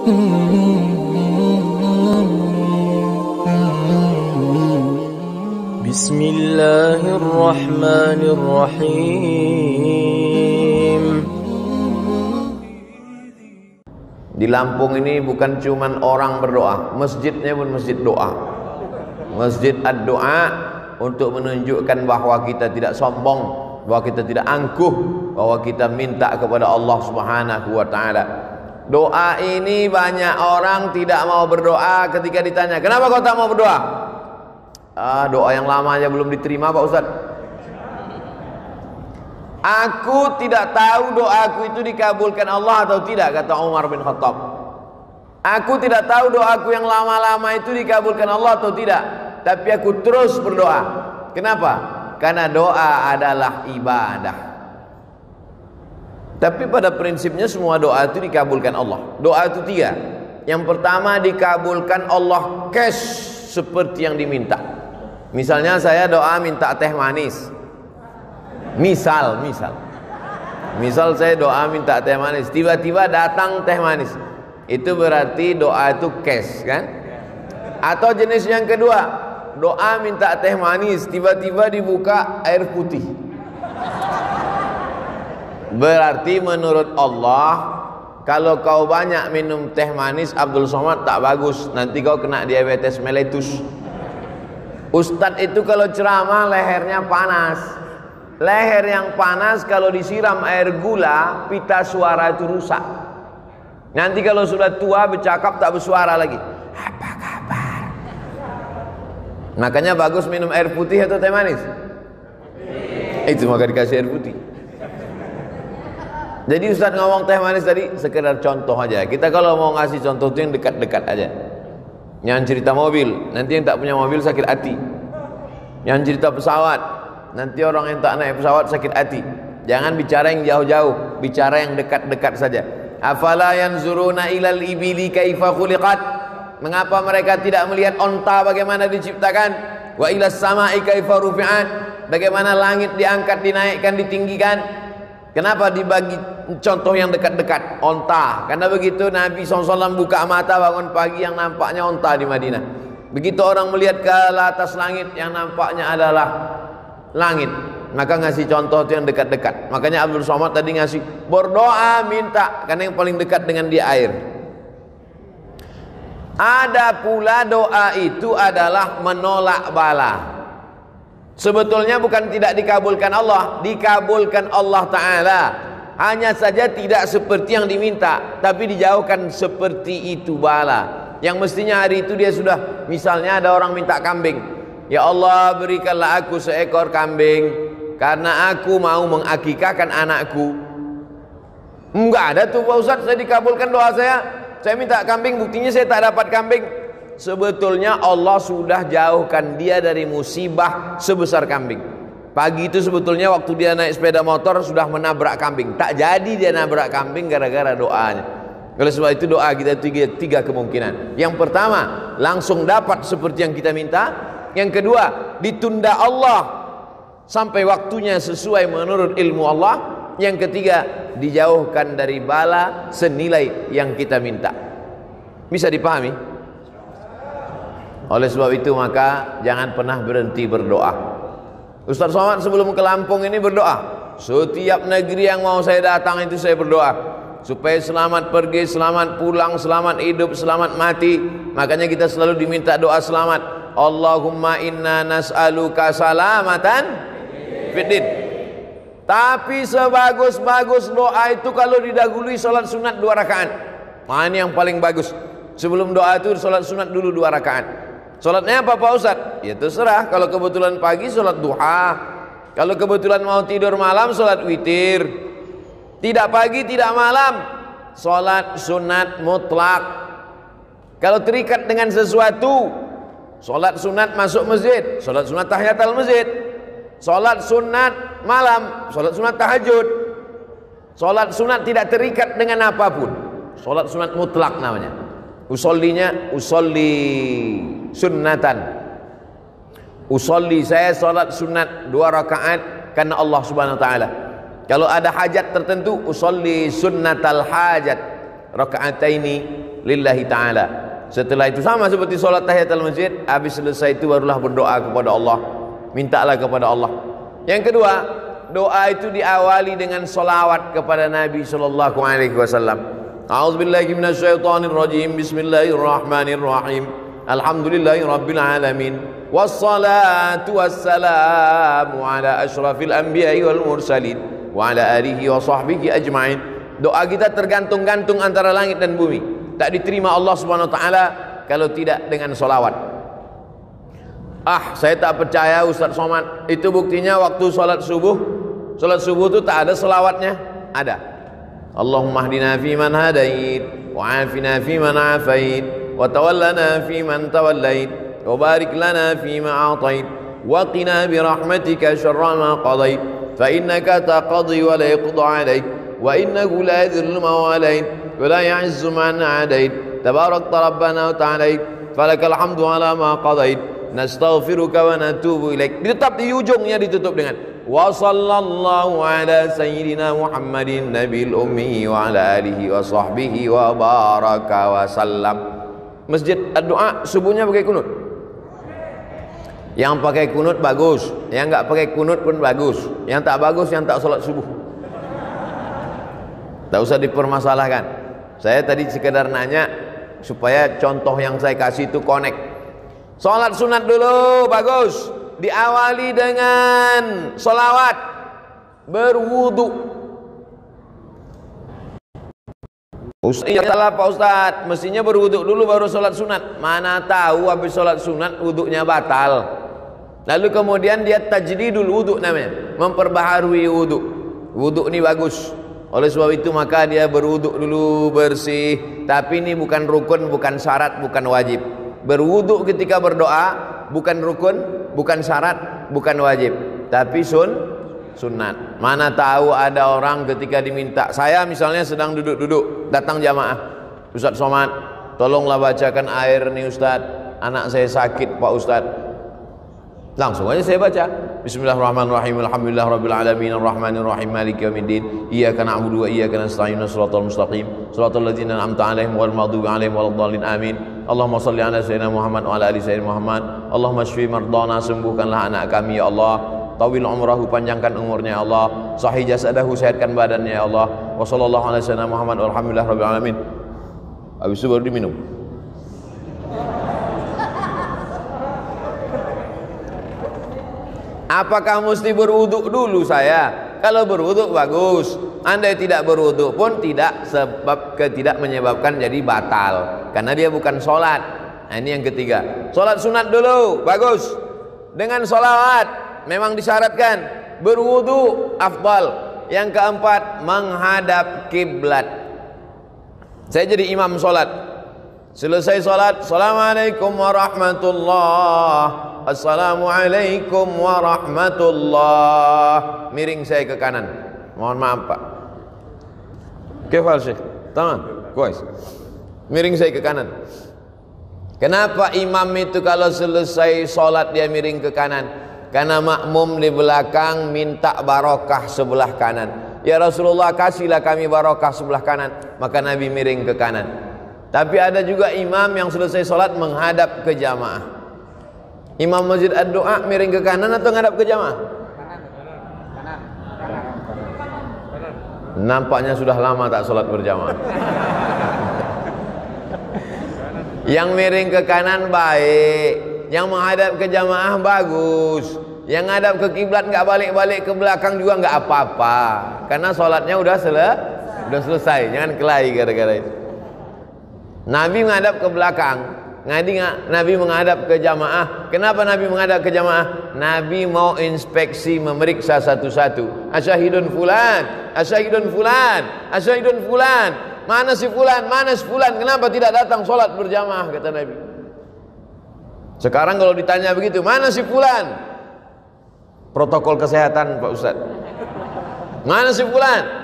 Bismillahirrahmanirrahim. Di Lampung ini bukan cuman orang berdoa, masjidnya pun masjid doa. Masjid ad-doa untuk menunjukkan bahwa kita tidak sombong, bahwa kita tidak angkuh, bahwa kita minta kepada Allah Subhanahu wa taala. Doa ini banyak orang tidak mau berdoa ketika ditanya, "Kenapa kau tak mau berdoa?" Doa yang lama aja belum diterima Pak Ustaz. Aku tidak tahu doaku itu dikabulkan Allah atau tidak, kata Umar bin Khattab. Aku tidak tahu doaku yang lama-lama itu dikabulkan Allah atau tidak, tapi aku terus berdoa. Kenapa? Karena doa adalah ibadah. Tapi pada prinsipnya semua doa itu dikabulkan Allah. Doa itu tiga. Yang pertama, dikabulkan Allah cash seperti yang diminta. Misalnya saya doa minta teh manis. Misal saya doa minta teh manis, tiba-tiba datang teh manis. Itu berarti doa itu cash kan? Atau jenis yang kedua, doa minta teh manis, tiba-tiba dibuka air putih. Berarti menurut Allah, kalau kau banyak minum teh manis Abdul Somad tak bagus, nanti kau kena diabetes mellitus. Ustadz itu kalau ceramah lehernya panas. Leher yang panas kalau disiram air gula, pita suara itu rusak. Nanti kalau sudah tua bercakap tak bersuara lagi. Apa kabar? Makanya bagus minum air putih atau teh manis? Itu maka dikasih air putih. Jadi Ustadz ngomong teh manis tadi sekedar contoh aja. Kita kalau mau ngasih contoh itu yang dekat-dekat aja. Yang cerita mobil, nanti yang tak punya mobil sakit hati. Yang cerita pesawat, nanti orang yang tak naik pesawat sakit hati. Jangan bicara yang jauh-jauh, bicara yang dekat-dekat saja. Afala yanzuruna ilal ibili kaifa khuliqat? Mengapa mereka tidak melihat onta bagaimana diciptakan? Wa ilas sama'i kaifa rufi'at? Bagaimana langit diangkat, dinaikkan, ditinggikan? Kenapa dibagi contoh yang dekat-dekat? Onta. Karena begitu Nabi SAW buka mata bangun pagi, yang nampaknya onta di Madinah. Begitu orang melihat ke atas langit, yang nampaknya adalah langit. Maka ngasih contoh itu yang dekat-dekat. Makanya Abdul Somad tadi ngasih berdoa minta, karena yang paling dekat dengan dia air. Ada pula doa itu adalah menolak bala. Sebetulnya bukan tidak dikabulkan Allah, dikabulkan Allah Ta'ala. Hanya saja tidak seperti yang diminta, tapi dijauhkan seperti itu bala. Yang mestinya hari itu dia sudah, misalnya ada orang minta kambing. Ya Allah, berikanlah aku seekor kambing, karena aku mau mengakikahkan anakku. Enggak ada tuh Pak Ustadz, saya dikabulkan doa saya minta kambing, buktinya saya tak dapat kambing. Sebetulnya Allah sudah jauhkan dia dari musibah sebesar kambing. Pagi itu sebetulnya waktu dia naik sepeda motor sudah menabrak kambing. Tak jadi dia nabrak kambing gara-gara doanya. Oleh sebab itu doa kita tiga kemungkinan. Yang pertama, langsung dapat seperti yang kita minta. Yang kedua, ditunda Allah sampai waktunya sesuai menurut ilmu Allah. Yang ketiga, dijauhkan dari bala senilai yang kita minta. Bisa dipahami? Oleh sebab itu maka jangan pernah berhenti berdoa. Ustaz Somad sebelum ke Lampung ini berdoa. Setiap negeri yang mau saya datang itu saya berdoa, supaya selamat pergi, selamat pulang, selamat hidup, selamat mati. Makanya kita selalu diminta doa selamat. Allahumma inna nas'aluka salamatan fiddin. Tapi sebagus-bagus doa itu kalau didahului salat sunat 2 rakaat. Ini yang paling bagus. Sebelum doa itu salat sunat dulu 2 rakaat. Salatnya apa Pak Ustaz? Ya terserah. Kalau kebetulan pagi salat duha, kalau kebetulan mau tidur malam salat witir. Tidak pagi tidak malam, salat sunat mutlak. Kalau terikat dengan sesuatu, salat sunat masuk masjid, salat sunat tahiyatul masjid, salat sunat malam, salat sunat tahajud. Salat sunat tidak terikat dengan apapun, salat sunat mutlak namanya. Usollinya usolli sunnatan. Usolli, saya salat sunat 2 rakaat karena Allah Subhanahu wa taala. Kalau ada hajat tertentu, usolli sunnatal hajat, rakaataini lillahi ta'ala. Setelah itu sama seperti solat tahiyatul masjid, habis selesai itu barulah berdoa kepada Allah, mintalah kepada Allah. Yang kedua, doa itu diawali dengan solawat kepada Nabi sallallahu alaihi wasallam. A'udzubillahi minasyaitonir rajim. Bismillahirrahmanirrahim. Alhamdulillahi rabbil alamin. Wassalatu wassalamu ala asyrafil anbiya'i wal mursalin wa ala alihi wa sahbihi ajma'in. Doa kita tergantung-gantung antara langit dan bumi. Tak diterima Allah Subhanahu wa taala kalau tidak dengan solawat. Saya tak percaya Ustaz Somad. Itu buktinya waktu salat subuh. Salat subuh itu tak ada selawatnya. Ada. Allahumma hdina fi man hadait, wa afina fi man afait, wa tawallana fi man tawallait, wa barik lana fi ma atait, wa qina bi rahmatika syarra ma qadait, fa innaka taqdi wa la yuqda alaik, wa innahu la yadhillu man walait, wa la ya'izzu man adait, tabarakta rabbana wa ta'alait, falakal hamdu ala ma qadait, nastaghfiruka wa natubu ilaik. Tetap di ujungnya ditutup dengan wa sallallahu ala sayyidina Muhammadin nabil ummi wa ala alihi wa sahbihi wa baraka wa sallam. Masjid Ad-Du'a subuhnya pakai kunut. Yang pakai kunut bagus, yang enggak pakai kunut pun bagus. Yang tak bagus yang tak salat subuh. Tak usah dipermasalahkan. Saya tadi sekedar nanya supaya contoh yang saya kasih itu connect. Salat sunat dulu bagus, diawali dengan solawat, berwudu. Salah Pak Ustaz, mestinya berwudu dulu baru sholat sunat. Mana tahu habis sholat sunat wudunya batal. Lalu kemudian dia tajdidul wudu namanya, memperbaharui wudu. Wudu ini bagus. Oleh sebab itu maka dia berwudu dulu bersih. Tapi ini bukan rukun, bukan syarat, bukan wajib. Berwudu ketika berdoa bukan rukun, bukan syarat, bukan wajib, tapi sunat. Mana tahu ada orang ketika diminta, saya misalnya sedang duduk-duduk, datang jamaah, Ustaz Somad, tolonglah bacakan air nih Ustaz, anak saya sakit Pak Ustaz. Langsung aja saya baca. Bismillahirrahmanirrahim. Alhamdulillah rabbil alamin arrahmanir rahim maliki yaumiddin. Iyyaka na'budu wa iyyaka nasta'in shiratal mustaqim. Shiratal ladzina an'amta 'alaihim ghairil maghdubi 'alaihim waladdallin. Amin. Allahumma shalli ala sayyidina Muhammad wa ala ali sayyidina Muhammad. Allahumma shfi mardana, sembuhkanlah anak kami ya Allah. Tawil umrahu, panjangkan umurnya ya Allah. Sahih jasadahu, sehatkan badannya ya Allah. Wa sallallahu ala sayyidina Muhammad walhamdulillah rabbil alamin. Habis itu baru diminum. Apakah mesti berwuduk dulu saya? Kalau berwuduk bagus. Andai tidak berwuduk pun tidak, sebab tidak menyebabkan jadi batal, karena dia bukan sholat. Nah, ini yang ketiga. Sholat sunat dulu bagus. Dengan sholawat memang disyaratkan. Berwuduk afdal. Yang keempat, menghadap kiblat. Saya jadi imam sholat. Selesai sholat, assalamualaikum warahmatullah, assalamualaikum warahmatullah. Miring saya ke kanan. Mohon maaf Pak. Kefal Syekh, tangan, kuis. Miring saya ke kanan. Kenapa imam itu kalau selesai sholat dia miring ke kanan? Karena makmum di belakang minta barokah sebelah kanan. Ya Rasulullah, kasihlah kami barokah sebelah kanan. Maka Nabi miring ke kanan. Tapi ada juga imam yang selesai sholat menghadap ke jamaah. Imam Masjid Ad-Du'a miring ke kanan atau menghadap ke jamaah? Nampaknya sudah lama tak sholat berjamaah. Yang miring ke kanan baik, yang menghadap ke jamaah bagus. Yang menghadap ke kiblat nggak balik-balik ke belakang juga nggak apa-apa, karena sholatnya udah selesai. Jangan kelahi gara-gara itu. Nabi menghadap ke belakang, Nabi menghadap ke jamaah. Kenapa Nabi menghadap ke jamaah? Nabi mau inspeksi, memeriksa satu-satu. Asyahidun fulan, asyahidun fulan, asyahidun fulan. Mana si fulan, mana si fulan? Kenapa tidak datang sholat berjamaah? Kata Nabi. Sekarang kalau ditanya begitu, mana si fulan? Protokol kesehatan Pak Ustaz. Mana si fulan?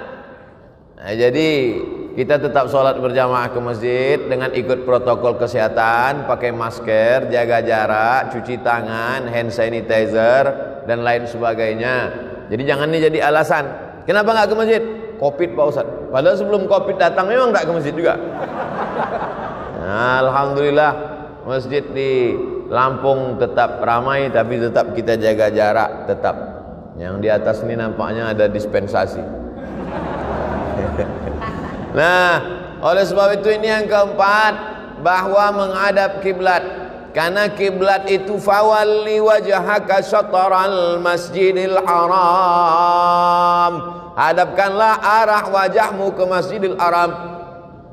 Nah, jadi kita tetap sholat berjamaah ke masjid dengan ikut protokol kesehatan, pakai masker, jaga jarak, cuci tangan, hand sanitizer, dan lain sebagainya. Jadi jangan ini jadi alasan. Kenapa nggak ke masjid? Covid Pak Ustaz. Padahal sebelum Covid datang memang nggak ke masjid juga. Alhamdulillah masjid di Lampung tetap ramai, tapi tetap kita jaga jarak tetap. Yang di atas ini nampaknya ada dispensasi. Nah, oleh sebab itu ini yang keempat, bahwa menghadap kiblat. Karena kiblat itu fawalli wajhaka syatral masjidil haram. Hadapkanlah arah wajahmu ke Masjidil Haram.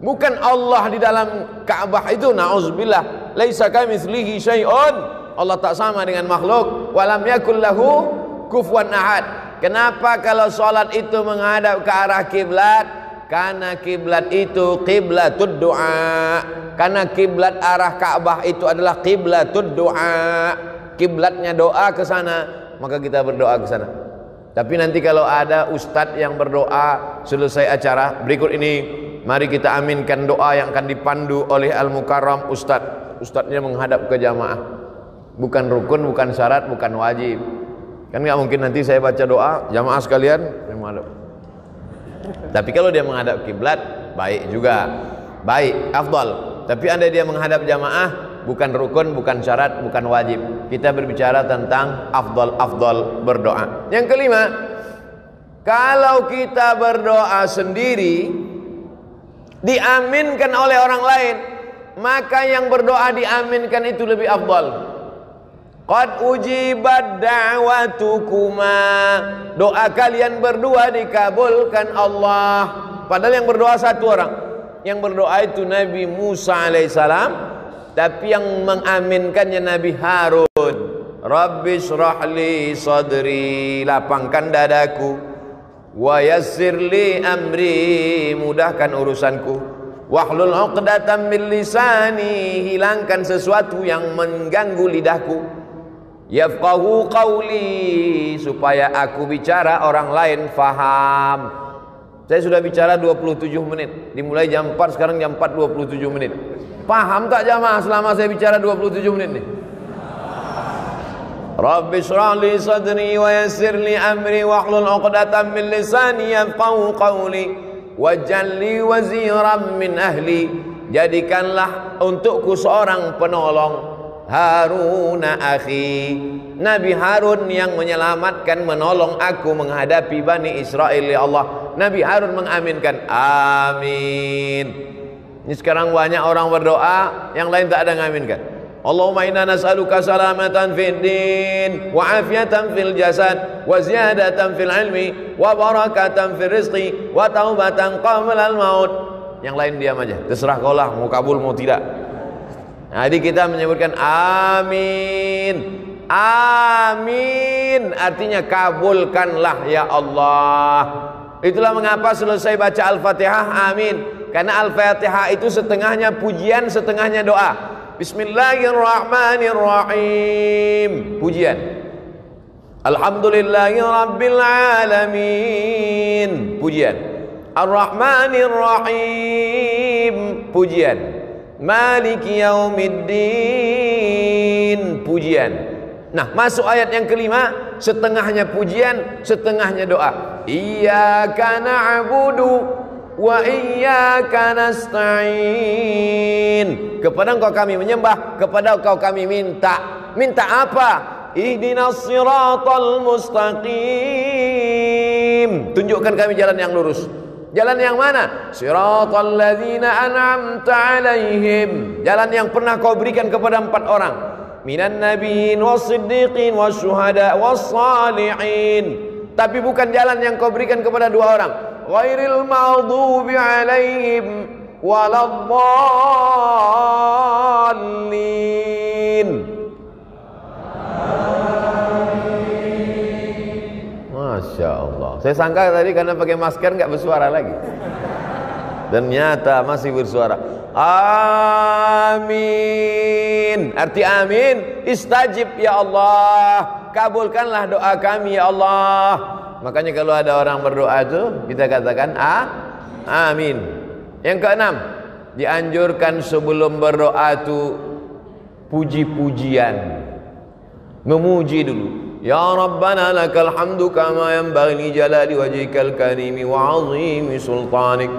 Bukan Allah di dalam Ka'bah itu, na'udzubillah, laisa kamitslihi syai'un. Allah tak sama dengan makhluk. Walam yakul lahu kufuwan ahad. Kenapa kalau salat itu menghadap ke arah kiblat? Karena kiblat itu qiblatud du'a. Karena kiblat arah Ka'bah itu adalah qiblatud du'a. Kiblatnya doa ke sana, maka kita berdoa ke sana. Tapi nanti kalau ada ustadz yang berdoa selesai acara berikut ini, mari kita aminkan doa yang akan dipandu oleh Al-Mukarram ustadz. Ustadznya menghadap ke jamaah. Bukan rukun, bukan syarat, bukan wajib. Kan nggak mungkin nanti saya baca doa, jamaah sekalian yang menghadap. Tapi kalau dia menghadap kiblat, baik juga, baik, afdal. Tapi andai dia menghadap jamaah, bukan rukun, bukan syarat, bukan wajib. Kita berbicara tentang afdal berdoa. Yang kelima, kalau kita berdoa sendiri diaminkan oleh orang lain, maka yang berdoa diaminkan itu lebih afdal. Qad ujibat da'watukuma, doa kalian berdua dikabulkan Allah. Padahal yang berdoa satu orang. Yang berdoa itu Nabi Musa alaihissalam, tapi yang mengaminkannya Nabi Harun. Rabbi shrahli sadri, lapangkan dadaku. Wa yassirli amri, mudahkan urusanku. Wahlul 'uqdatam min lisani, hilangkan sesuatu yang mengganggu lidahku. Yafqahu qawli, supaya aku bicara orang lain faham. Saya sudah bicara 27 menit. Dimulai jam 4, sekarang jam 4:27 menit. Paham tak jamaah selama saya bicara 27 menit nih? Rabbi shrah li sadri wa yassir li amri wahlul 'uqdatam min lisani yafqahu qawli waj'al li waziran min ahli, jadikanlah untukku seorang penolong, Haruna akhi, Nabi Harun yang menyelamatkan, menolong aku menghadapi Bani Israel. Ya Allah, Nabi Harun mengaminkan, amin. Ini sekarang banyak orang berdoa, yang lain tak ada mengaminkan. Allahumma inna nas'aluka salamatan fid din wa afiatan fil jasad wa ziyadatan fil ilmi wa barakatan fil rizqi wa taubatan qabla al maut. Yang lain diam aja, terserah kau lah mau kabul mau tidak. Jadi kita menyebutkan amin. Amin artinya kabulkanlah ya Allah. Itulah mengapa selesai baca Al-Fatihah amin. Karena Al-Fatihah itu setengahnya pujian, setengahnya doa. Bismillahirrahmanirrahim, pujian. Alhamdulillahirabbil alamin, pujian. Ar-Rahmanirrahim, pujian. Maliki yaumiddin, pujian. Nah, masuk ayat yang kelima, setengahnya pujian, setengahnya doa. Iyyaka na'budu wa iyyaka nasta'in. Kepada Engkau kami menyembah, kepada Engkau kami minta. Minta apa? Ihdinas siratal mustaqim. Tunjukkan kami jalan yang lurus. Jalan yang mana? Siratal ladzina an'amta alaihim, jalan yang pernah kau berikan kepada 4 orang. Minan nabiyyin was-siddiqin wasyuhada was-salihin. Tapi bukan jalan yang kau berikan kepada 2 orang. Ghairil maghdubi alaihim waladdallin. Masya Allah. Saya sangka tadi karena pakai masker nggak bersuara lagi. Dan nyata masih bersuara. Amin. Arti amin, istajib ya Allah. Kabulkanlah doa kami ya Allah. Makanya kalau ada orang berdoa itu kita katakan amin. Yang keenam, dianjurkan sebelum berdoa itu puji-pujian. Memuji dulu. Ya Rabbana lakal hamdu kama yanbaghi li jalali wajhikal karimi wa 'azimi sultanik.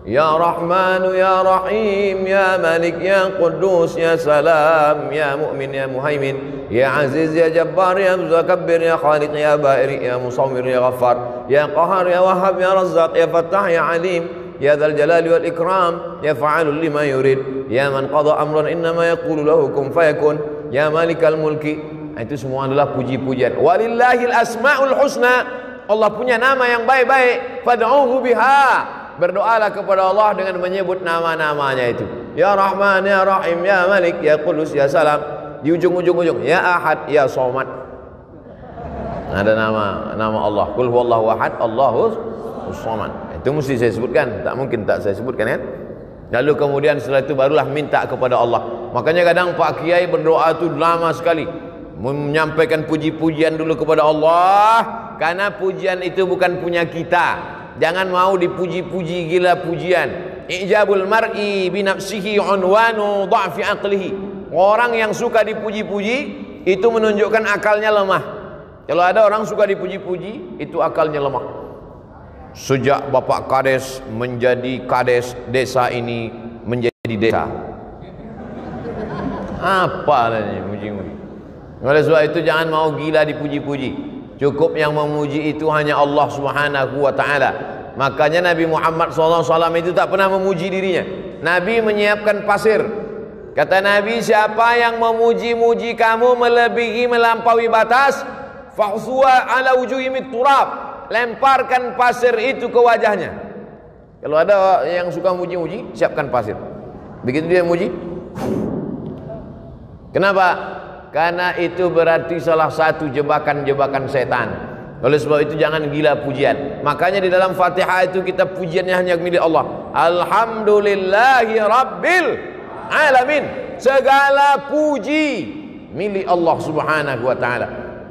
Ya Rahmanu Ya Rahim, Ya Malik Ya Quddus Ya Salam, Ya Mu'min Ya Muhaimin, Ya Aziz Ya Jabbar Ya Mutakabbir, Ya Khaliq Ya Ba'iri, Ya Musawwir Ya Ghaffar, Ya Qahar Ya Wahhab Ya Razzaq, Ya Fattah Ya Alim, Ya Dzal Jalali wal Ikram, Ya Fa'alul lima yurid, Ya Man qada amran innama yaqulu lahu kun fayakun, Ya Malikal Mulki. Itu semua adalah puji-pujian. Walillahil asmaul husna, Allah punya nama yang baik-baik. Fad'uhu biha, berdoalah kepada Allah dengan menyebut nama-namanya itu. Ya Rahman, Ya Rahim, Ya Malik, Ya Qudus, Ya Salam. Di ujung-ujung Ya Ahad, Ya Somad. Ada nama Allah. Qul huwallahu ahad, Allahus Somad. Itu mesti saya sebutkan. Tak mungkin tak saya sebutkan kan? Lalu kemudian setelah itu barulah minta kepada Allah. Makanya kadang Pak Kiai berdoa itu lama sekali, menyampaikan puji-pujian dulu kepada Allah, karena pujian itu bukan punya kita. Jangan mau dipuji-puji gila pujian. Ijabul mar'i binafsihi unwanu dha'fi aqlihi. Orang yang suka dipuji-puji itu menunjukkan akalnya lemah. Kalau ada orang suka dipuji-puji, itu akalnya lemah. Sejak Bapak Kades menjadi Kades, desa ini menjadi desa. Apa adanya muji-muji. Oleh sebab itu jangan mau gila dipuji-puji. Cukup yang memuji itu hanya Allah Subhanahu wa ta'ala. Makanya Nabi Muhammad SAW itu tak pernah memuji dirinya. Nabi menyiapkan pasir. Kata Nabi, siapa yang memuji-muji kamu melebihi melampaui batas, fa'suwa ala wujuhimit turab, lemparkan pasir itu ke wajahnya. Kalau ada yang suka muji-muji, siapkan pasir. Begitu dia muji. Kenapa? Karena itu berarti salah satu jebakan-jebakan setan. Oleh sebab itu jangan gila pujian. Makanya di dalam Fatihah itu kita pujiannya hanya milik Allah. Alhamdulillahi Rabbil Alamin. Segala puji milik Allah Subhanahu wa ta'ala.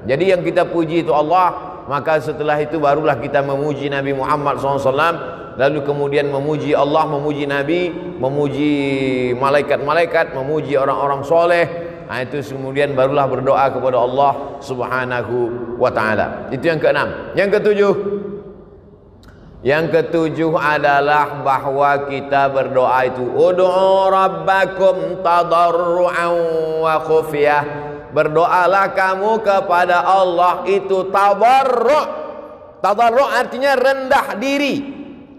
Jadi yang kita puji itu Allah. Maka setelah itu barulah kita memuji Nabi Muhammad SAW. Lalu kemudian memuji Allah, memuji Nabi, memuji malaikat-malaikat, memuji orang-orang soleh. Nah, itu kemudian barulah berdoa kepada Allah Subhanahu wa ta'ala. Itu yang keenam. Yang ketujuh adalah bahwa kita berdoa itu ud'u rabbakum tadarru'an wa khufyah. Berdoalah kamu kepada Allah itu tadarru'. Tadarru' artinya rendah diri,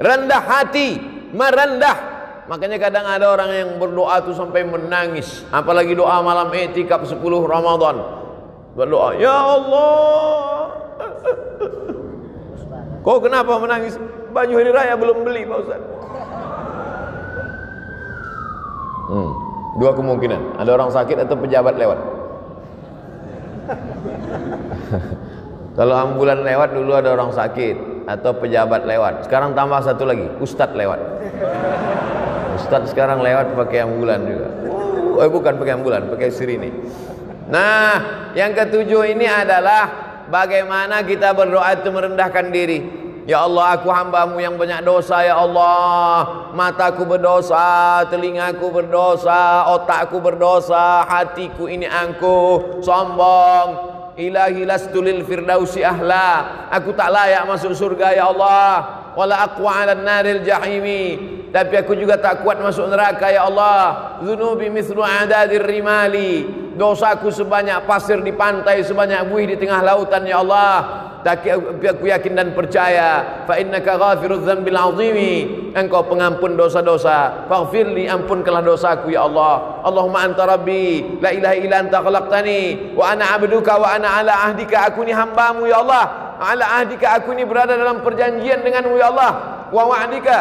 rendah hati, merendah. Makanya kadang ada orang yang berdoa tu sampai menangis. Apalagi doa malam i'tikaf 10 Ramadan. Berdoa, ya Allah. Kau kenapa menangis? Baju hari raya belum beli Pak Ustaz. Dua kemungkinan. Ada orang sakit atau pejabat lewat. Kalau ambulan lewat dulu ada orang sakit atau pejabat lewat. Sekarang tambah satu lagi, ustadz lewat. Ustadz sekarang lewat pakai ambulan juga. Bukan pakai ambulan, pakai sirine. Nah, yang ketujuh ini adalah bagaimana kita berdoa itu merendahkan diri. Ya Allah, aku hambamu yang banyak dosa. Ya Allah, mataku berdosa, telingaku berdosa, otakku berdosa, hatiku ini angkuh, sombong. Ilahi lastu lil firdausi ahla. Aku tak layak masuk surga ya Allah. Wala aqwa 'alan naril jahimi. Tapi aku juga tak kuat masuk neraka ya Allah. Dzunubi mithlu adadir rimali. Dosaku sebanyak pasir di pantai, sebanyak buih di tengah lautan ya Allah. Tapi aku yakin dan percaya, fa innaka ghafirudz dzambil 'azimi. Engkau pengampun dosa-dosa. Faghfirli, ampunkanlah dosaku ya Allah. Allahumma anta rabbi, la ilaha illa anta khalaqtani wa ana 'abduka wa ana 'ala ahdika. Aku ni hambamu ya Allah. 'Ala ahdika, aku ni berada dalam perjanjian denganmu ya Allah. Wa wa'dika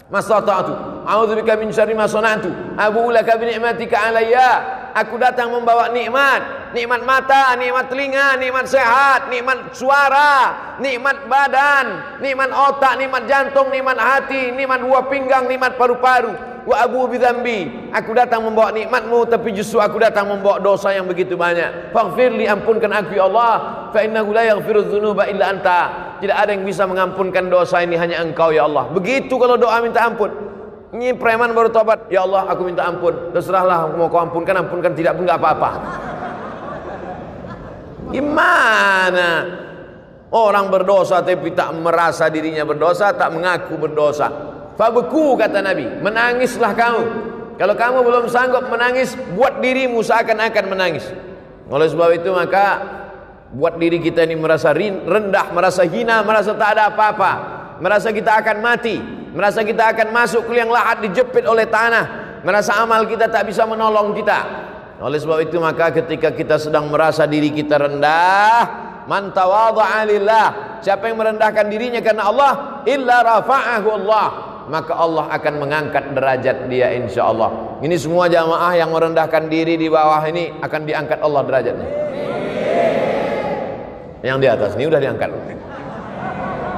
mastata'tu. A'udzubika min syarri ma sana'tu. Abu'u laka bi ni'matika 'alayya. Aku datang membawa nikmat, nikmat mata, nikmat telinga, nikmat sehat, nikmat suara, nikmat badan, nikmat otak, nikmat jantung, nikmat hati, nikmat buah pinggang, nikmat paru-paru. Wa abu bidzambi. Aku datang membawa nikmatmu, tapi justru aku datang membawa dosa yang begitu banyak. Faghfirli, ampunkan aku ya Allah. Fa innahu la yaghfirudz dzunuba illa anta. Tidak ada yang bisa mengampunkan dosa ini, hanya Engkau ya Allah. Begitu kalau doa minta ampun. Ini preman baru tobat, ya Allah aku minta ampun. Terserahlah mau kau ampunkan, ampunkan, tidak pun enggak apa-apa. Gimana orang berdosa tapi tak merasa dirinya berdosa, tak mengaku berdosa. Fabku, kata Nabi, menangislah kamu. Kalau kamu belum sanggup menangis, buat dirimu seakan-akan menangis. Oleh sebab itu maka buat diri kita ini merasa rendah, merasa hina, merasa tak ada apa-apa, merasa kita akan mati, merasa kita akan masuk ke liang lahat dijepit oleh tanah, merasa amal kita tak bisa menolong kita. Oleh sebab itu maka ketika kita sedang merasa diri kita rendah, man tawadha'a lillah, siapa yang merendahkan dirinya karena Allah, illa rafa'ahu Allah, maka Allah akan mengangkat derajat dia insyaallah. Ini semua jamaah yang merendahkan diri di bawah ini akan diangkat Allah derajatnya. Yang di atas ini udah diangkat.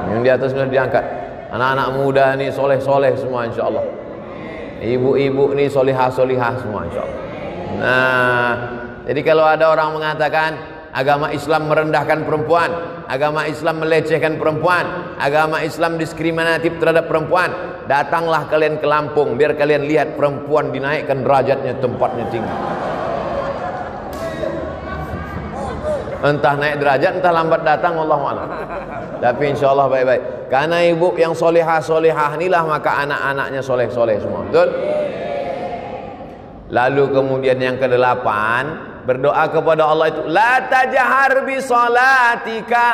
Yang di atas sudah diangkat. Anak-anak muda ini soleh-soleh semua insyaallah. Ibu-ibu ini solihah-solihah semua insyaallah. Nah, jadi kalau ada orang mengatakan agama Islam merendahkan perempuan, agama Islam melecehkan perempuan, agama Islam diskriminatif terhadap perempuan, datanglah kalian ke Lampung biar kalian lihat perempuan dinaikkan derajatnya, tempatnya tinggi. Entah naik derajat, entah lambat datang, Wallahu a'lam. Tapi insyaallah baik-baik. Karena ibu yang solehah-solehah inilah maka anak-anaknya soleh-soleh semua. Betul? Lalu kemudian yang ke-8, berdoa kepada Allah itu, la tajhar bi salatika,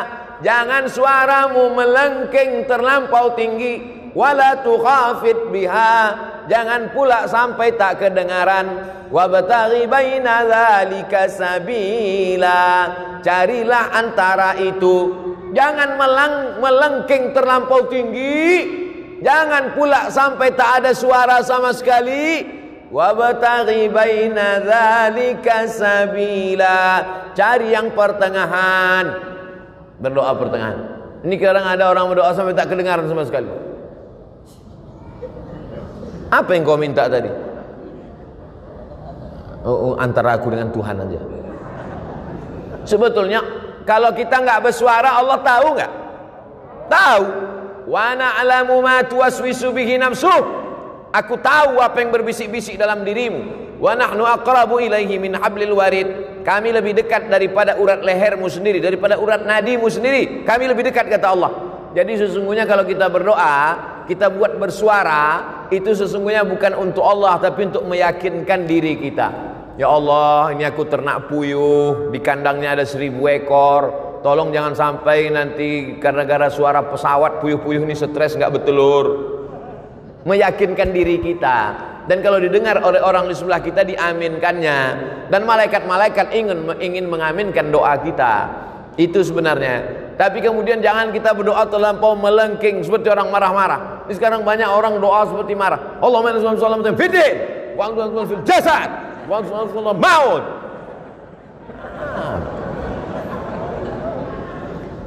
jangan suaramu melengking terlampau tinggi, wala tukhafit biha, jangan pula sampai tak kedengaran, wabtaghi baina dzalika sabila, carilah antara itu, jangan melengking terlampau tinggi, jangan pula sampai tak ada suara sama sekali. Wabtaghi baina dzalika sabila, cari yang pertengahan. Berdoa pertengahan. Ini kadang ada orang berdoa sampai tak kedengaran sama sekali. Apa yang kau minta tadi? Antara aku dengan Tuhan aja. Sebetulnya kalau kita nggak bersuara, Allah tahu nggak? Tahu. Wa na'lamu ma tuwaswisu bihi nafsuh. Aku tahu apa yang berbisik-bisik dalam dirimu. Wa nahnu aqrabu ilaihi min hablil warid. Kami lebih dekat daripada urat lehermu sendiri, daripada urat nadimu sendiri. Kami lebih dekat, kata Allah. Jadi sesungguhnya kalau kita berdoa, kita buat bersuara, itu sesungguhnya bukan untuk Allah, tapi untuk meyakinkan diri kita. Ya Allah, ini aku ternak puyuh, di kandangnya ada 1000 ekor. Tolong jangan sampai nanti gara-gara suara pesawat puyuh-puyuh ini stres nggak bertelur. Meyakinkan diri kita, dan kalau didengar oleh orang di sebelah kita diaminkannya, dan malaikat-malaikat ingin mengaminkan doa kita. Itu sebenarnya. Tapi kemudian jangan kita berdoa terlampau melengking seperti orang marah-marah. Ini sekarang banyak orang doa seperti marah. Allahumma inna sallallahu fiddin wa anta fil jasad wa anta maut.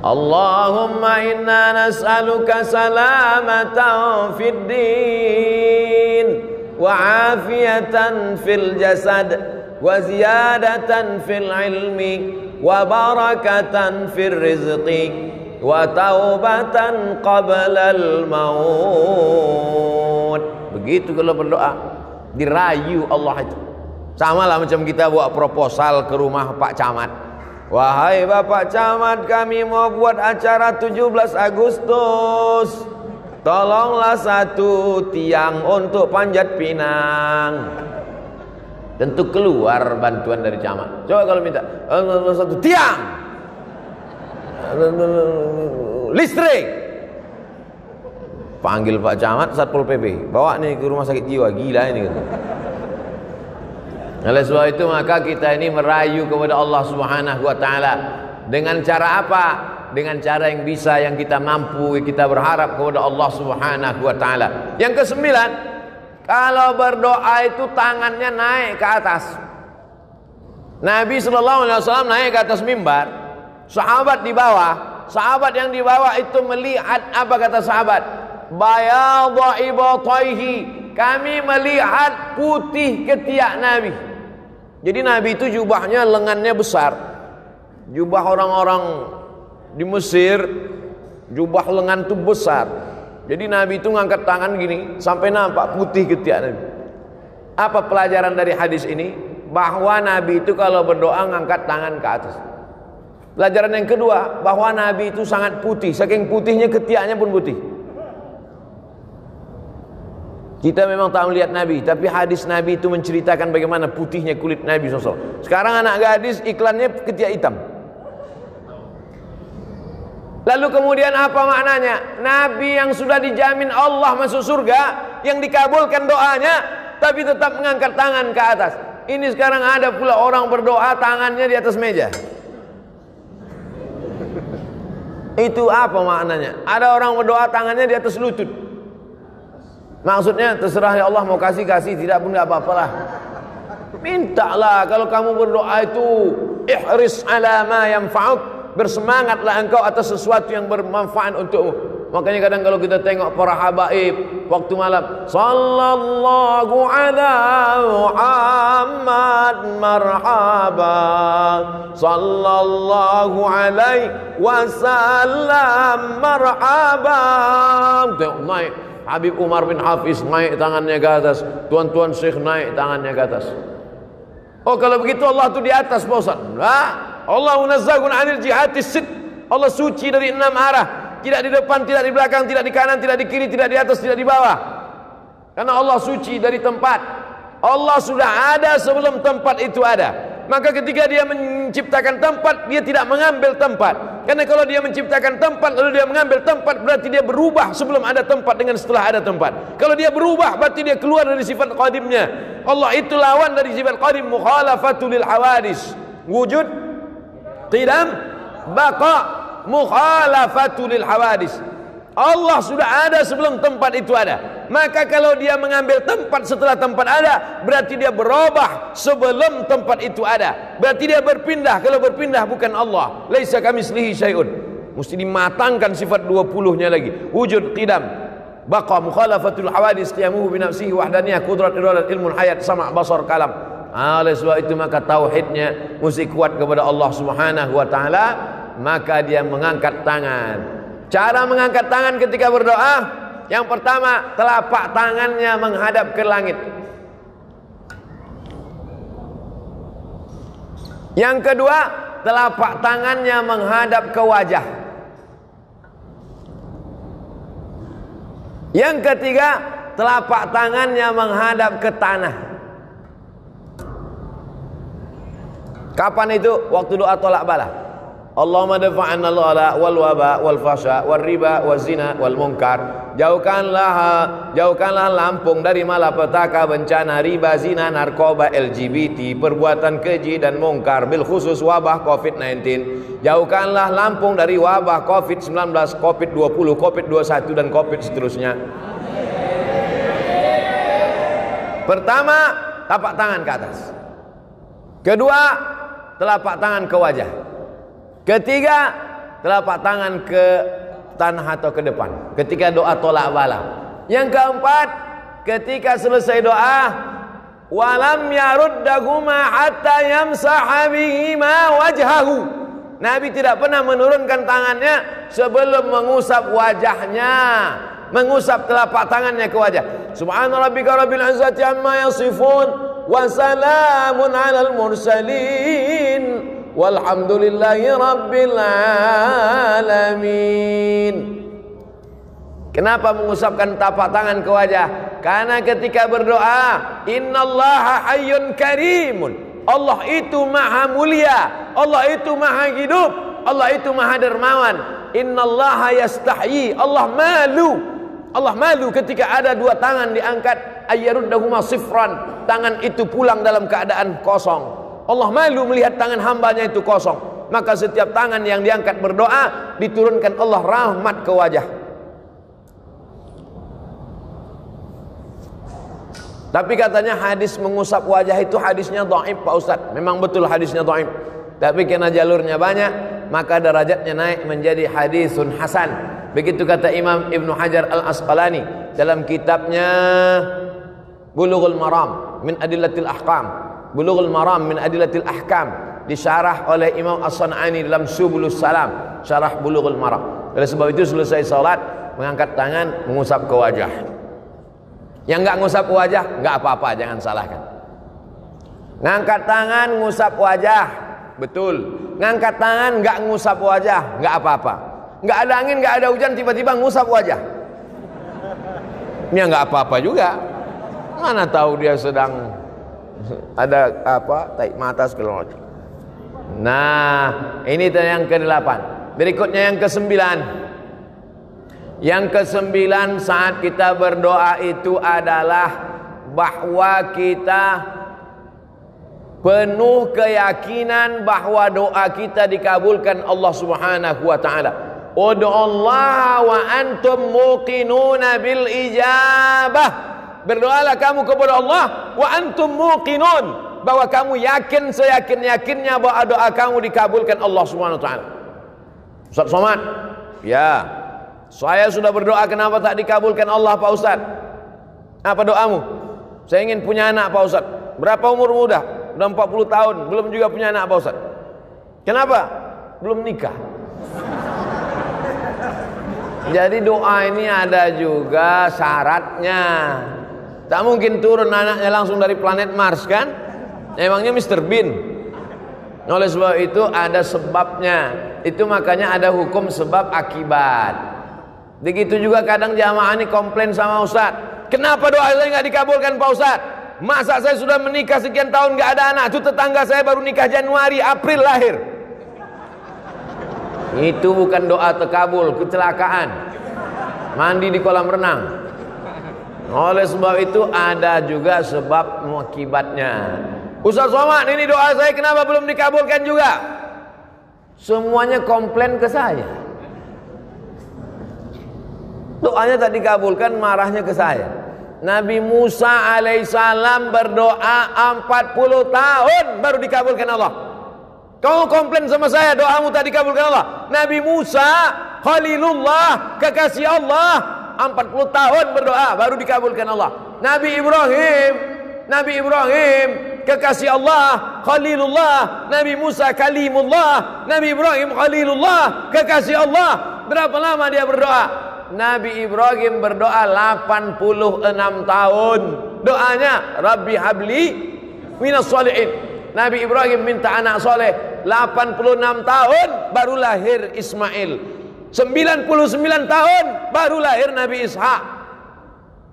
Allahumma inna nas'aluka salamatan fid din wa afiyatan fil jasad wa ziyadatan fil ilmi wa barakatan fil rizqi wa taubatan qabla al maut. Begitu kalau berdoa dirayu Allah itu. Sama lah macam kita buat proposal ke rumah Pak Camat. Wahai Bapak Camat, kami mau buat acara 17 Agustus. Tolonglah 1 tiang untuk Panjat Pinang. Tentu keluar bantuan dari camat. Coba kalau minta 1 tiang listrik, panggil Pak Camat, Satpol PP, bawa nih ke rumah sakit jiwa. Gila ini gitu. Oleh sebab itu maka kita ini merayu kepada Allah Subhanahu wa taala. Dengan cara apa? Dengan cara yang bisa, yang kita mampu, kita berharap kepada Allah Subhanahu wa taala. Yang ke-9, kalau berdoa itu tangannya naik ke atas. Nabi sallallahu alaihi wasallam naik ke atas mimbar, sahabat di bawah. Sahabat yang di bawah itu melihat, apa kata sahabat? Bayadha ibataihi, kami melihat putih ketiak Nabi. Jadi Nabi itu jubahnya lengannya besar. Jubah orang-orang di Mesir, jubah lengan itu besar. Jadi Nabi itu ngangkat tangan gini sampai nampak putih ketiak Nabi. Apa pelajaran dari hadis ini? Bahwa Nabi itu kalau berdoa ngangkat tangan ke atas. Pelajaran yang kedua, bahwa Nabi itu sangat putih. Saking putihnya ketiaknya pun putih. Kita memang tak melihat Nabi, tapi hadis Nabi itu menceritakan bagaimana putihnya kulit Nabi SAW. Sekarang anak gadis iklannya ketiak hitam. Lalu kemudian apa maknanya? Nabi yang sudah dijamin Allah masuk surga, yang dikabulkan doanya, tapi tetap mengangkat tangan ke atas. Ini sekarang ada pula orang berdoa tangannya di atas meja. Itu apa maknanya? Ada orang berdoa tangannya di atas lutut. Maksudnya terserah ya Allah, mau kasih, tidak pun gak apa-apalah. Mintalah, kalau kamu berdoa itu ihris ala ma yanfa'uk, bersemangatlah engkau atas sesuatu yang bermanfaat untukmu. Makanya kadang kalau kita tengok para habaib waktu malam, sallallahu ala Muhammad marhaba, sallallahu alaihi wasallam marhaba. Tengok naik Habib Umar bin Hafiz, naik tangannya ke atas. Tuan-tuan Syekh naik tangannya ke atas. Oh, kalau begitu Allah itu di atas, Pak Ustaz. Nah, Allah munazzahun 'anil jihatis sit. Allah suci dari 6 arah. Tidak di depan, tidak di belakang, tidak di kanan, tidak di kiri, tidak di atas, tidak di bawah. Karena Allah suci dari tempat. Allah sudah ada sebelum tempat itu ada. Maka ketika dia menciptakan tempat, dia tidak mengambil tempat. Karena kalau dia menciptakan tempat lalu dia mengambil tempat, berarti dia berubah sebelum ada tempat dengan setelah ada tempat. Kalau dia berubah, berarti dia keluar dari sifat qadimnya. Allah itu lawan dari sifat qadim, mukhalafatul lil hawadis. Wujud, qidam, baqa, mukhalafatul lil hawadis. Allah sudah ada sebelum tempat itu ada. Maka kalau dia mengambil tempat setelah tempat ada, berarti dia berubah sebelum tempat itu ada. Berarti dia berpindah. Kalau berpindah bukan Allah. Laisa kamitslihi syai'un. Mesti dimatangkan sifat 20-nya lagi. Wujud, qidam, baqa, mukhalafatul hawadis, qiyamuhu bi nafsihi, wahdaniyah, qudrat, iradat, ilmun, hayat, sama', basar, kalam. Oleh sebab itu maka tauhidnya mesti kuat kepada Allah Subhanahu wa taala, maka dia mengangkat tangan. Cara mengangkat tangan ketika berdoa, yang pertama, telapak tangannya menghadap ke langit. Yang kedua, telapak tangannya menghadap ke wajah. Yang ketiga, telapak tangannya menghadap ke tanah. Kapan itu? Waktu doa tolak bala. Allahumma dafa'anna al-ghala wal waba wal fasha wal riba wal zina wal munkar. Jauhkanlah Lampung dari malapetaka, bencana, riba, zina, narkoba, LGBT, perbuatan keji dan mungkar, bil khusus wabah COVID-19. Jauhkanlah Lampung dari wabah COVID-19, COVID-20, COVID-21 dan COVID seterusnya. Pertama, telapak tangan ke atas. Kedua, telapak tangan ke wajah. Ketiga, telapak tangan ke tanah atau ke depan ketika doa tolak bala. Yang keempat, ketika selesai doa, walam yaruddahuma hatta yamsaha bihima wajhahu. Nabi tidak pernah menurunkan tangannya sebelum mengusap wajahnya, mengusap telapak tangannya ke wajah. Subhana rabbika rabbil izzati amma yasifun, wa salamun alal mursalin, walhamdulillahi rabbil alamin. Kenapa mengusapkan tapak tangan ke wajah? Karena ketika berdoa, innallaha hayyun karimun, Allah itu maha mulia, Allah itu maha hidup, Allah itu maha dermawan. Innallaha yastahyi, Allah malu ketika ada dua tangan diangkat, ayyaruddahuma sifran, tangan itu pulang dalam keadaan kosong. Allah malu melihat tangan hambanya itu kosong. Maka setiap tangan yang diangkat berdoa, diturunkan Allah rahmat ke wajah. Tapi katanya hadis mengusap wajah itu hadisnya dhaif, Pak Ustaz. Memang betul hadisnya dhaif. Tapi karena jalurnya banyak, maka derajatnya naik menjadi hadisun hasan. Begitu kata Imam Ibnu Hajar Al-Asqalani dalam kitabnya Bulughul Maram min Adillatil Ahkam. Bulughul Maram min Adillatil Ahkam, disyarah oleh Imam As-San'ani dalam Subulus Salam, syarah Bulughul Maram. Oleh sebab itu selesai salat, mengangkat tangan, mengusap ke wajah. Yang enggak ngusap ke wajah, enggak apa-apa, jangan salahkan. Ngangkat tangan, ngusap wajah, betul. Ngangkat tangan, enggak ngusap wajah, enggak apa-apa. Enggak ada angin, enggak ada hujan, tiba-tiba ngusap wajah. Ini enggak apa-apa juga. Mana tahu dia sedang ada apa, tarik mata segala macam. Nah, ini yang ke-8. Berikutnya yang ke-9. Yang ke-9 saat kita berdoa itu adalah bahwa kita penuh keyakinan bahwa doa kita dikabulkan Allah Subhanahu wa taala. Ud'ullaha wa antum muqinuna bil ijabah. Berdoalah kamu kepada Allah wa antum muqinun, bahwa kamu yakin seyakin-yakinnya bahwa doa kamu dikabulkan Allah Subhanahu wa taala. Ustaz Somad, ya, saya sudah berdoa, kenapa tak dikabulkan Allah Pak Ustaz? Apa doamu? Saya ingin punya anak Pak Ustaz. Berapa umurmu udah? Udah 40 tahun, belum juga punya anak Pak Ustaz. Kenapa? Belum nikah. Jadi doa ini ada juga syaratnya. Tak mungkin turun anaknya langsung dari planet Mars kan? Emangnya Mr. Bean. Oleh sebab itu ada sebabnya. Itu makanya ada hukum sebab akibat. Begitu juga kadang jamaah ini komplain sama Ustaz. Kenapa doa saya nggak dikabulkan Pak Ustaz? Masa saya sudah menikah sekian tahun nggak ada anak? Itu tetangga saya baru nikah Januari, April lahir. Itu bukan doa terkabul, kecelakaan. Mandi di kolam renang. Oleh sebab itu ada juga sebab akibatnya. Ustaz Somad, ini doa saya kenapa belum dikabulkan juga? Semuanya komplain ke saya. Doanya tak dikabulkan, marahnya ke saya. Nabi Musa alaihissalam berdoa 40 tahun baru dikabulkan Allah. Kau komplain sama saya doamu tak dikabulkan Allah. Nabi Musa Khalilullah, kekasih Allah, 40 tahun berdoa baru dikabulkan Allah. Nabi Ibrahim kekasih Allah, Khalilullah. Nabi Musa Kalimullah. Nabi Ibrahim Khalilullah, kekasih Allah. Berapa lama dia berdoa? Nabi Ibrahim berdoa 86 tahun. Doanya Rabbi habli minas sholihin. Nabi Ibrahim minta anak soleh 86 tahun baru lahir Ismail. 99 tahun baru lahir Nabi Ishak.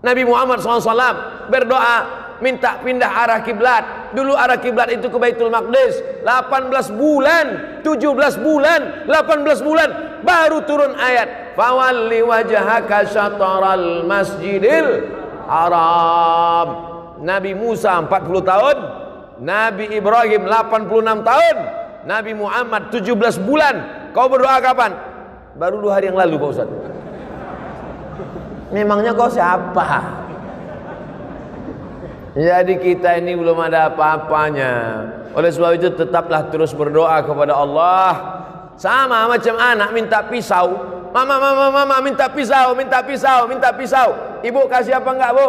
Nabi Muhammad SAW berdoa minta pindah arah kiblat. Dulu arah kiblat itu ke Baitul Maqdis. 18 bulan, 17 bulan, 18 bulan baru turun ayat fawalli wajhaka syatral masjidil haram. Nabi Musa 40 tahun, Nabi Ibrahim 86 tahun, Nabi Muhammad 17 bulan. Kau berdoa kapan? Baru 2 hari yang lalu Pak Ustaz. Memangnya kau siapa? Jadi kita ini belum ada apa-apanya. Oleh sebab itu tetaplah terus berdoa kepada Allah. Sama macam anak minta pisau. Mama minta pisau, minta pisau, minta pisau. Ibu kasih apa enggak, Bu?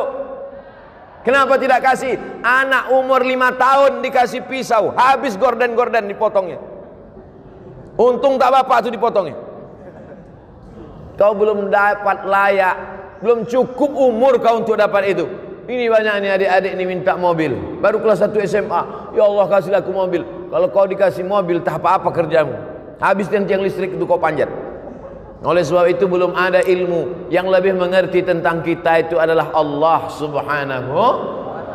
Kenapa tidak kasih? Anak umur 5 tahun dikasih pisau, habis gorden-gorden dipotongnya. Untung tak bapak itu dipotongnya. Kau belum dapat layak, belum cukup umur kau untuk dapat itu. Ini banyak nih adik-adik ini minta mobil, baru kelas 1 SMA. Ya Allah kasihlah aku mobil. Kalau kau dikasih mobil tak apa-apa kerjamu. Habis tiang listrik itu kau panjat. Oleh sebab itu belum ada ilmu. Yang lebih mengerti tentang kita itu adalah Allah Subhanahu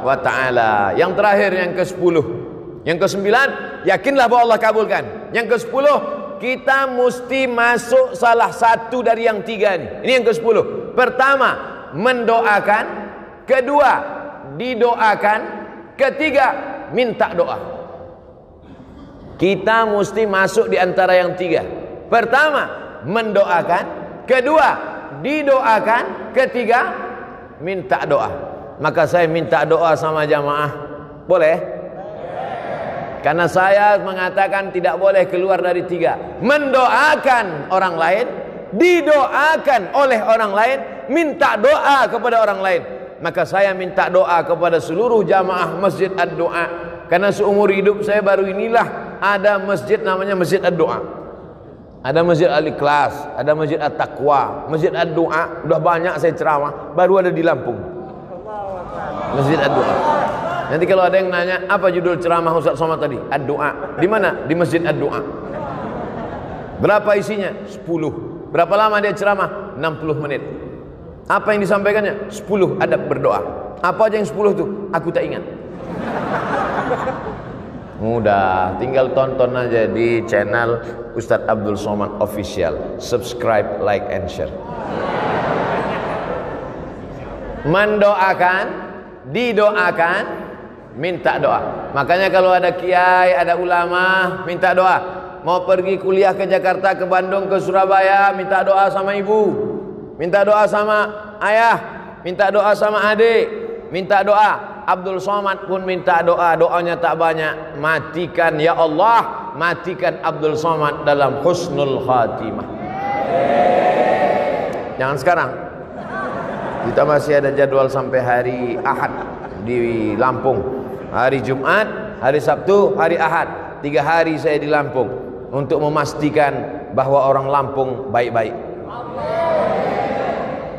wa ta'ala. Yang terakhir yang ke-10. Yang ke-9, yakinlah bahwa Allah kabulkan. Yang ke-10, kita mesti masuk salah satu dari yang 3 ini. Ini yang ke-10. Pertama, mendoakan. Kedua, didoakan. Ketiga, minta doa. Kita mesti masuk di antara yang 3. Pertama, mendoakan. Kedua, didoakan. Ketiga, minta doa. Maka saya minta doa sama jamaah. Boleh? Karena saya mengatakan tidak boleh keluar dari 3. Mendoakan orang lain, didoakan oleh orang lain, minta doa kepada orang lain. Maka saya minta doa kepada seluruh jamaah Masjid Ad-Doa. Karena seumur hidup saya baru inilah ada masjid namanya Masjid Ad-Doa. Ada Masjid Al-Ikhlas, ada Masjid At-Taqwa, Masjid Ad-Doa. Udah banyak saya ceramah, baru ada di Lampung. Masjid Ad-Doa. Nanti kalau ada yang nanya, apa judul ceramah Ustaz Somad tadi? Ad-Doa. Di mana? Di Masjid Ad-Doa. Berapa isinya? 10. Berapa lama dia ceramah? 60 menit. Apa yang disampaikannya? 10 adab berdoa. Apa aja yang 10 tuh? Aku tak ingat. Mudah, tinggal tonton aja di channel Ustadz Abdul Somad Official. Subscribe, like, and share. Mendoakan, didoakan, minta doa. Makanya kalau ada kiai, ada ulama, minta doa. Mau pergi kuliah ke Jakarta, ke Bandung, ke Surabaya, minta doa sama ibu, minta doa sama ayah, minta doa sama adik, minta doa. Abdul Somad pun minta doa, doanya tak banyak. Matikan ya Allah, matikan Abdul Somad dalam husnul khatimah. Jangan sekarang. Kita masih ada jadwal sampai hari Ahad di Lampung. Hari Jumat, hari Sabtu, hari Ahad. 3 hari saya di Lampung untuk memastikan bahwa orang Lampung baik-baik.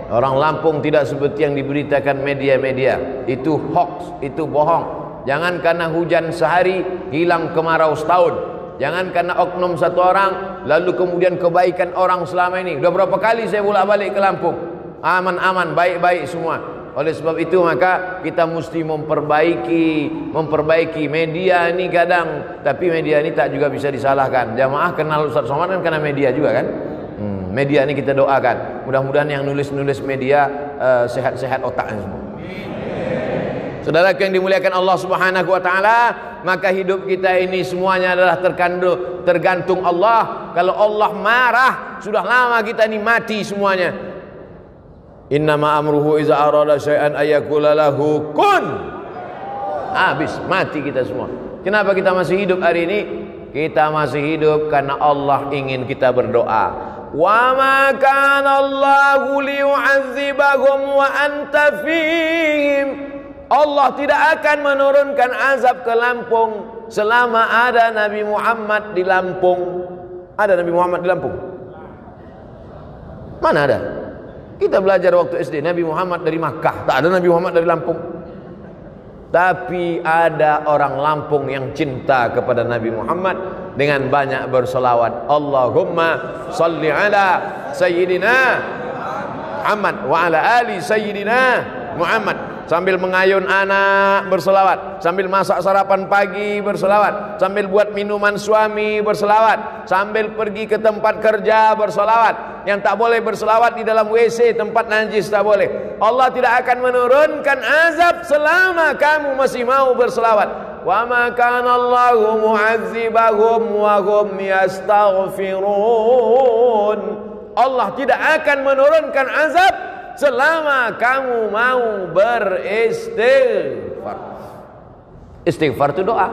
Orang Lampung tidak seperti yang diberitakan media-media. Itu hoax, itu bohong. Jangan karena hujan sehari hilang kemarau setahun. Jangan karena oknum satu orang lalu kemudian kebaikan orang selama ini. Udah berapa kali saya bolak-balik ke Lampung, aman-aman, baik-baik semua. Oleh sebab itu maka kita mesti memperbaiki media ini kadang. Tapi media ini tak juga bisa disalahkan. Jamaah kenal Ustaz Somad kan karena media juga kan. Media ini kita doakan, mudah-mudahan yang nulis-nulis media sehat-sehat otaknya semua. Saudara yang dimuliakan Allah Subhanahu wa taala, maka hidup kita ini semuanya adalah tergantung Allah. Kalau Allah marah, sudah lama kita ini mati semuanya. Innama amruhu iza arada syai'an ayyakula lahu kun. Habis, mati kita semua. Kenapa kita masih hidup hari ini? Kita masih hidup karena Allah ingin kita berdoa. Wa ma kana Allahu liyu'adzibahum wa anta fihim. Allah tidak akan menurunkan azab ke Lampung selama ada Nabi Muhammad di Lampung. Ada Nabi Muhammad di Lampung? Mana ada? Kita belajar waktu SD Nabi Muhammad dari Makkah. Tak ada Nabi Muhammad dari Lampung. Tapi ada orang Lampung yang cinta kepada Nabi Muhammad dengan banyak berselawat. Allahumma salli ala Sayyidina Muhammad wa ala ali Sayyidina Muhammad. Sambil mengayun anak berselawat, sambil masak sarapan pagi berselawat, sambil buat minuman suami berselawat, sambil pergi ke tempat kerja berselawat. Yang tak boleh berselawat di dalam WC, tempat najis tak boleh. Allah tidak akan menurunkan azab selama kamu masih mau berselawat. Wa ma kana Allahu mu'adzibahum wa hum yastaghfirun. Allah tidak akan menurunkan azab selama kamu mau beristighfar. Istighfar itu doa.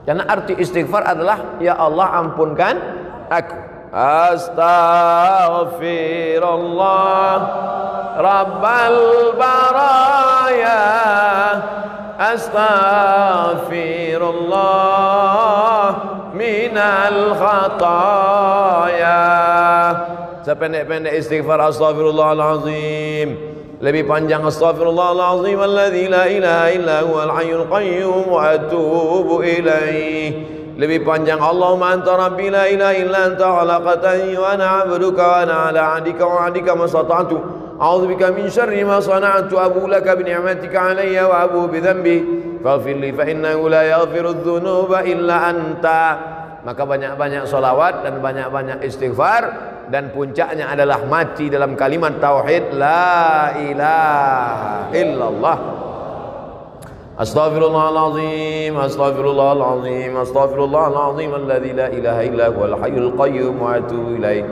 Karena arti istighfar adalah ya Allah ampunkan aku. Astaghfirullah Rabbal baraya. Astaghfirullah minal khataya. Sependek-pendek istighfar astaghfirullahalazim. Lebih panjang astaghfirullahalazim alladzi la ilaha illa huwal hayyul qayyum wa atubu ilaih. Lebih panjang Allahumma anta rabbi la ilaha illa anta khalaqtani wa ana 'abduka wa ana 'ala 'ahdika wa 'adika mastata'tu. A'udzubika min syarri ma sana'tu abu laka bi ni'matika 'alayya wa abu bi dhanbi faghfir li fa innahu la yaghfiru dzunuba illa anta. Maka banyak-banyak salawat dan banyak-banyak istighfar, dan puncaknya adalah mati dalam kalimat tauhid la ilaha illallah. Astaghfirullahalazim, astaghfirullahalazim, astaghfirullahalazim alladzi la ilaha illa huwal hayyul qayyum wa atubu ilaih.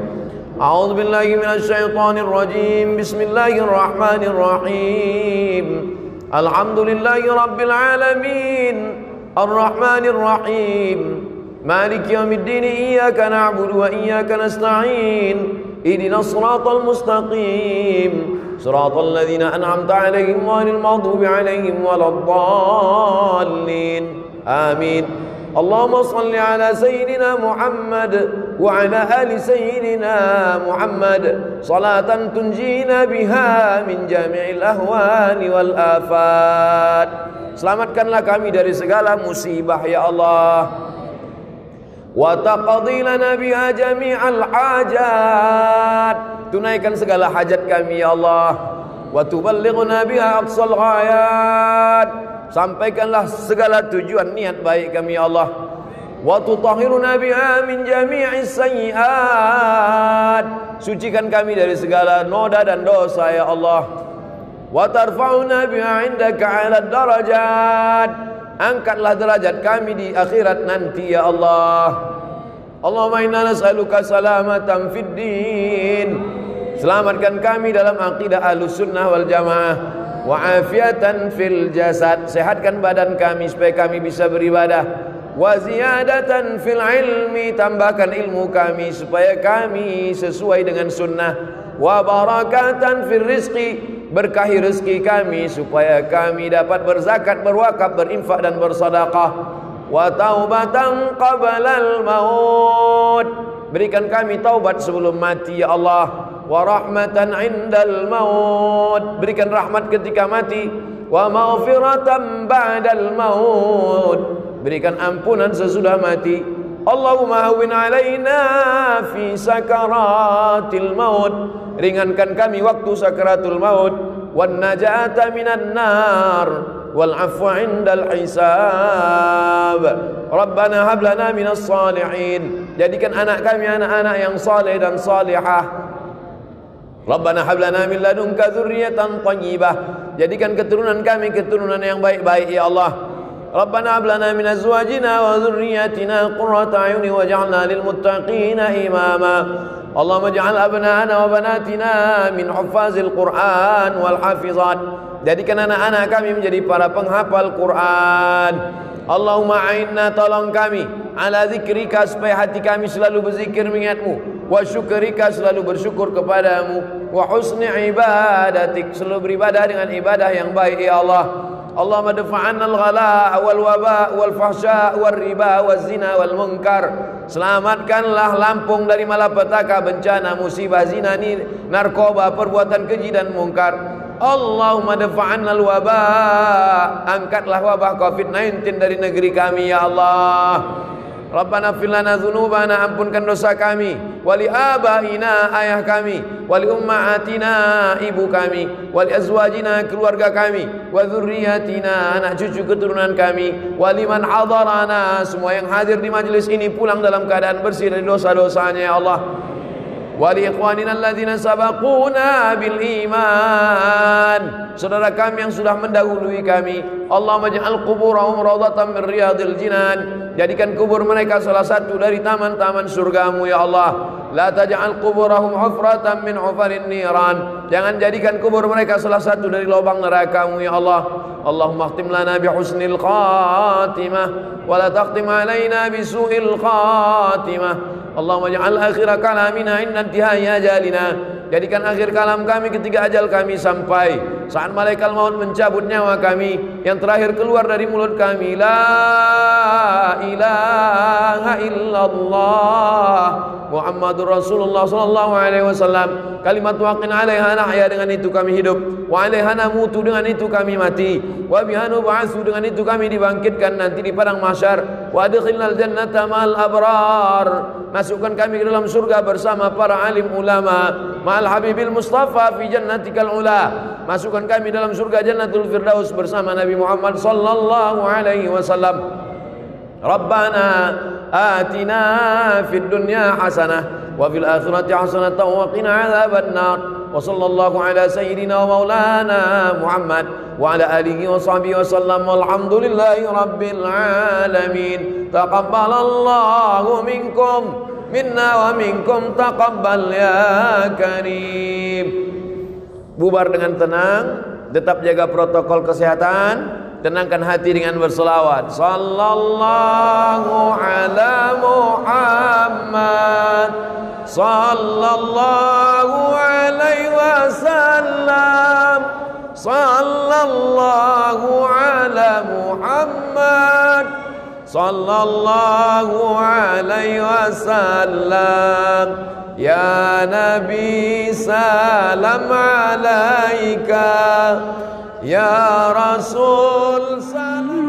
A'udzu billahi minasy syaithanir rajim. Bismillahirrahmanirrahim. Alhamdulillahi rabbil alamin. Arrahmanir rahim. مالك يوم الدين إياك نعبد وإياك نستعين اهدنا الصراط المستقيم صراط الذين أنعمت عليهم غير المغضوب عليهم ولا الضالين آمين. اللهم صل على سيدنا محمد وعلى آل سيدنا محمد صلاة تنجينا بها من جميع الأهوال والآفات. Selamatkanlah kami dari segala musibah ya Allah. Wa taqdi lana biha jami'al hajat. Tunaikan segala hajat kami ya Allah. wa tuballighuna biha aqsal ghayat. Sampaikanlah segala tujuan niat baik kami ya Allah. Wa tutahhiruna biha min jami'is sayyi'at. Sucikan kami dari segala noda dan dosa ya Allah. Wa tarfa'una biha 'indaka 'ala darajat. Angkatlah derajat kami di akhirat nanti ya Allah. Allahumma inna nas'aluka salamatan fid din. Selamatkan kami dalam akidah Ahlussunnah wal Jamaah. Wa afiatan fil jasad. Sehatkan badan kami supaya kami bisa beribadah. Wa ziyadatan fil ilmi. Tambahkan ilmu kami supaya kami sesuai dengan sunnah. Wa barakatan fil rizqi. Berkahi rezeki kami supaya kami dapat berzakat, berwakaf, berinfak dan bersedekah. Wa taubatan qablal maut. Berikan kami taubat sebelum mati ya Allah. Wa rahmatan indal maut. Berikan rahmat ketika mati. Wa maghfiratan ba'dal maut. Berikan ampunan sesudah mati. Allahumma hawwin alaina fi sakaratil maut. Ringankan kami waktu sakaratul maut. Wan najata minan nar. Wal afwa indal hisab. Rabbana hab lana minas salihin. Jadikan anak kami anak-anak yang saleh dan salihah. Rabbana hab lana min ladunka dzurriyyatan thayyibah. Jadikan keturunan kami keturunan yang baik-baik ya Allah. Rabbana hab lana min azwajina wa dzurriyyatina qurrata a'yuni waj'alna lil muttaqina imama. Allahumma ij'al abna'ana wa banatina min huffazil Qur'an wal hafizat. Jadikan anak-anak kami menjadi para penghafal Quran. Allahumma a'inna, tolong kami, ala zikrika, supaya hati kami selalu berzikir mengingatmu, wa syukrika, selalu bersyukur kepadamu, wa husni ibadatik, selalu beribadah dengan ibadah yang baik ya Allah. Allahumma dafa'anna al-ghala wal waba wal fahsya wal riba wal zina wal munkar. Selamatkanlah Lampung dari malapetaka, bencana, musibah, zina, narkoba, perbuatan keji dan mungkar. Allahumma dafa'anna al-waba. Angkatlah wabah COVID-19 dari negeri kami ya Allah. Rabbana fir lana dzunubana, ampunkan dosa kami, wali abaina, ayah kami, wali ummahatina, ibu kami, wali azwajina, keluarga kami, wa dzurriyyatina, anak cucu keturunan kami, wali man hadarana, semua yang hadir di majlis ini pulang dalam keadaan bersih dari dosa-dosanya ya Allah. Wali ikhwanina alladzina sabaquna bil iman, saudara kami yang sudah mendahului kami. Allahumma ij'al quburahum rawdatan min riyadil jinan. Jadikan kubur mereka salah satu dari taman-taman surgamu ya Allah. La taj'al quburahum hufratan min hufarin niran. Jangan jadikan kubur mereka salah satu dari lubang neraka-Mu ya Allah. Allahumma khtim lana bi husnil khatimah wa la takhtim alaina bi su'il khatimah. Allahumma ja'al akhira kalamina inna intihai ajalina. Jadikan akhir kalam kami ketika ajal kami sampai, saat malaikat maut mencabut nyawa kami, yang terakhir keluar dari mulut kami, la ilaha illallah Muhammadur Rasulullah sallallahu alaihi wasallam. Kalimat waqin alaiha nahya, dengan itu kami hidup, wa alaiha namutu, dengan itu kami mati, wa biha nub'atsu, dengan itu kami dibangkitkan nanti di padang mahsyar, wa adkhilnal jannata ma'al abrar. Masukkan kami ke dalam surga bersama para alim ulama, ma'al habibil mustafa fi jannatikal ula. Masukkan kami dalam surga Jannatul Firdaus bersama Nabi Muhammad sallallahu alaihi wasallam. Rabbana atina fid dunya hasanah wa fil akhirati hasanah wa qina adzabannar. Wa sallallahu ala sayyidina wa maulana Muhammad wa ala alihi wa sahbihi wa sallam. Walhamdulillahi rabbil alamin. Taqabbalallahu minkum minna wa minkum taqabbal ya karim. Bubar dengan tenang, tetap jaga protokol kesehatan, tenangkan hati dengan berselawat. Sallallahu ala Muhammad, sallallahu alaihi wasallam, sallallahu ala Muhammad, sallallahu alaihi wasallam. Ya Nabi salam alaika, ya Rasul salam.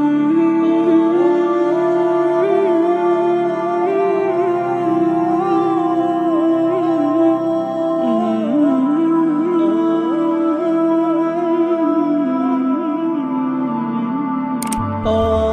Oh